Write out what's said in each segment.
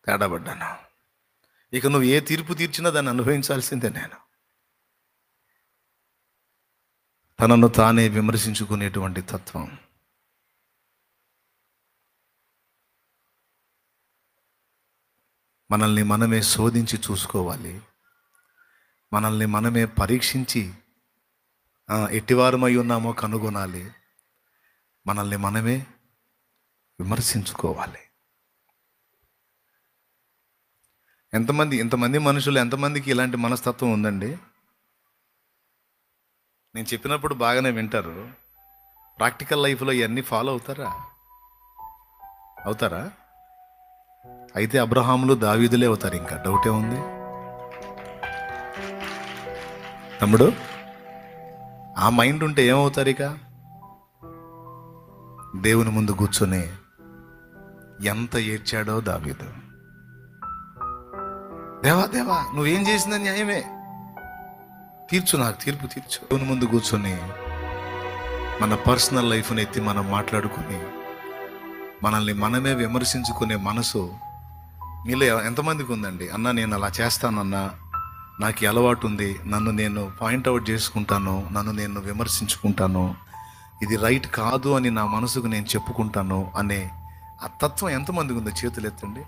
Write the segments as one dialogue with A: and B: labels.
A: తేడా పడ్డాను. ఇక నువ్వు ఏ తీర్పు తీర్చినా దాన్ని అనుభవించాల్సిందే. నేను తనను తానే విమర్శించుకునేటువంటి తత్వం. మనల్ని మనమే శోధించి చూసుకోవాలి. మనల్ని మనమే పరీక్షించి ఎట్టివారమై ఉన్నామో కనుగొనాలి. మనల్ని మనమే విమర్శించుకోవాలి. ఇంతమంది మనుషులు, ఎంతమందికి ఇలాంటి మనస్తత్వం ఉందండి? నేను చెప్పినప్పుడు బాగానే వింటారు. ప్రాక్టికల్ లైఫ్లో ఇవన్నీ ఫాలో అవుతారా? అయితే అబ్రహాములు, దావీదులే అవుతారు. ఇంకా డౌటే ఉంది తమ్ముడు? ఆ మైండ్ ఉంటే ఏమవుతారు? ఇక దేవుని ముందు కూర్చొని ఎంత ఏడ్చాడో దావీదు. దేవా నువ్వేం చేసిన న్యాయమే, నాకు తీర్పు తీర్చు. దేవుని ముందు కూర్చొని మన పర్సనల్ లైఫ్ని ఎత్తి మనం మాట్లాడుకుని మనల్ని మనమే విమర్శించుకునే మనసు మీలో ఎంతమందికి ఉందండి? అన్న నేను అలా చేస్తానన్నా, నాకు ఈ అలవాటు ఉంది, నన్ను నేను పాయింట్అవుట్ చేసుకుంటాను, నన్ను నేను విమర్శించుకుంటాను, ఇది రైట్ కాదు అని నా మనసుకు నేను చెప్పుకుంటాను అనే ఆ తత్వం ఎంతమందికి ఉందో చేతులు ఎత్తండి.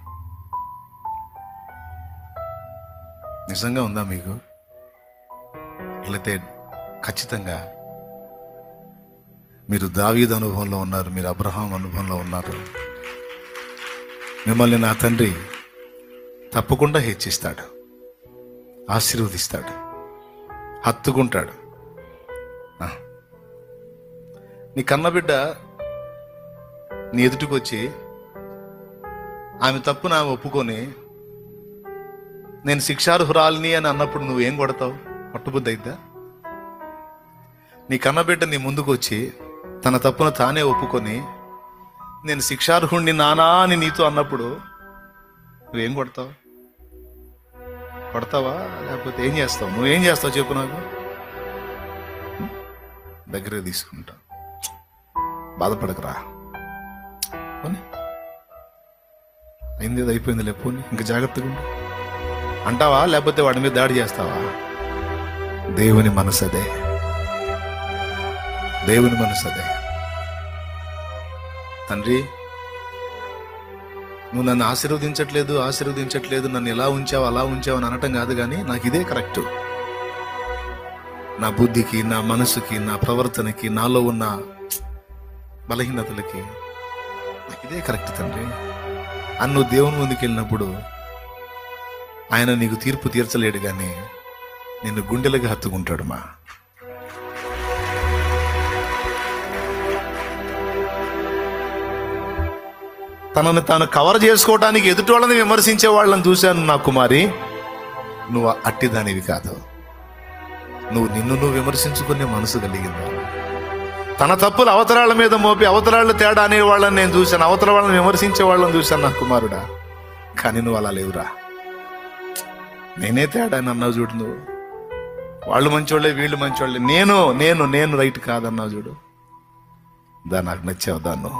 A: నిజంగా ఉందా మీకు? లేతే ఖచ్చితంగా మీరు దావీదు అనుభవంలో ఉన్నారు, మీరు అబ్రహాం అనుభవంలో ఉన్నారు. మిమ్మల్ని నా తండ్రి తప్పకుండా హెచ్చిస్తాడు, ఆశీర్వదిస్తాడు, హత్తుకుంటాడు. నీ కన్నబిడ్డ నీ ఎదుటికి వచ్చి ఆమె తప్పును ఆమె ఒప్పుకొని నేను శిక్షార్హురాలిని అని అన్నప్పుడు నువ్వేం కొడతావు? పట్టుబుద్ధి అయిద్దా? నీ కన్నబిడ్డ నీ ముందుకు వచ్చి తన తప్పును తానే ఒప్పుకొని నేను శిక్షార్హుణ్ణి నానా అని నీతో అన్నప్పుడు నువ్వేం కొడతావా? లేకపోతే ఏం చేస్తావు? నువ్వేం చేస్తావు చెప్పు నాకు. దగ్గర తీసుకుంటా, బాధపడకరా, పోనీ అయింది అయిపోయింది లేకపోని ఇంకా జాగ్రత్తగా ఉండు అంటావా? లేకపోతే వాడి మీద దాడి చేస్తావా? దేవుని మనసు అదే. తండ్రి నువ్వు నన్ను ఆశీర్వదించట్లేదు, నన్ను ఎలా ఉంచావు అలా ఉంచావు అని అనటం కాదు, కానీ నాకు ఇదే కరెక్ట్. నా బుద్ధికి, నా మనసుకి, నా ప్రవర్తనకి, నాలో ఉన్న బలహీనతలకి నాకు ఇదే కరెక్ట్ తండ్రి అని నువ్వు దేవుని ముందుకు వెళ్ళినప్పుడు ఆయన నీకు తీర్పు తీర్చలేడు, కానీ నిన్ను గుండెలకు హత్తుకుంటాడు. తనను తాను కవర్ చేసుకోవడానికి ఎదుటి వాళ్ళని విమర్శించే వాళ్ళని చూశాను. నా కుమారి, నువ్వు అట్టిదానివి కాదు. నిన్ను విమర్శించుకునే మనసు కలిగిందా? తన తప్పులు అవతరాళ్ళ మీద మోపి అవతరాళ్ళు తేడా అనే వాళ్ళని నేను చూశాను, అవతల వాళ్ళని విమర్శించే వాళ్ళని చూశాను నా కుమారుడా. కానీ నువ్వు అలా లేవురా. నేనే తేడా అని అన్నావు చూడు. నువ్వు వాళ్ళు మంచోళ్ళే, వీళ్ళు మంచోళ్ళే, నేను రైట్ కాదన్నావు చూడు. నాకు నచ్చావు. దాన్ని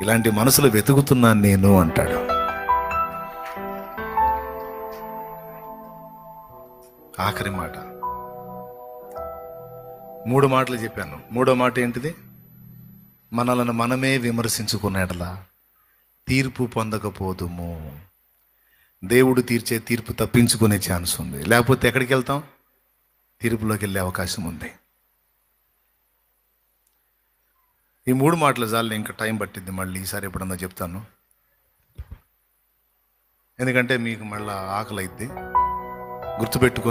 A: ఇలాంటి మనసులు వెతుకుతున్నాను నేను అంటాడు. ఆఖరి మాట, 3 మాటలు చెప్పాను. 3వ మాట ఏంటిది? మనలను మనమే విమర్శించుకునేటలా తీర్పు పొందకపోదుము. దేవుడు తీర్చే తీర్పు తప్పించుకునే ఛాన్స్ ఉంది. లేకపోతే ఎక్కడికి వెళ్తాం? తీర్పులోకి వెళ్ళే అవకాశం ఉంది. ఈ 3 మాటలు చాలు. ఇంకా టైం పట్టింది, మళ్ళీ ఈసారి ఎప్పుడన్నా చెప్తాను. ఎందుకంటే మీకు మళ్ళీ ఆకలి అయింది. గుర్తుపెట్టుకో.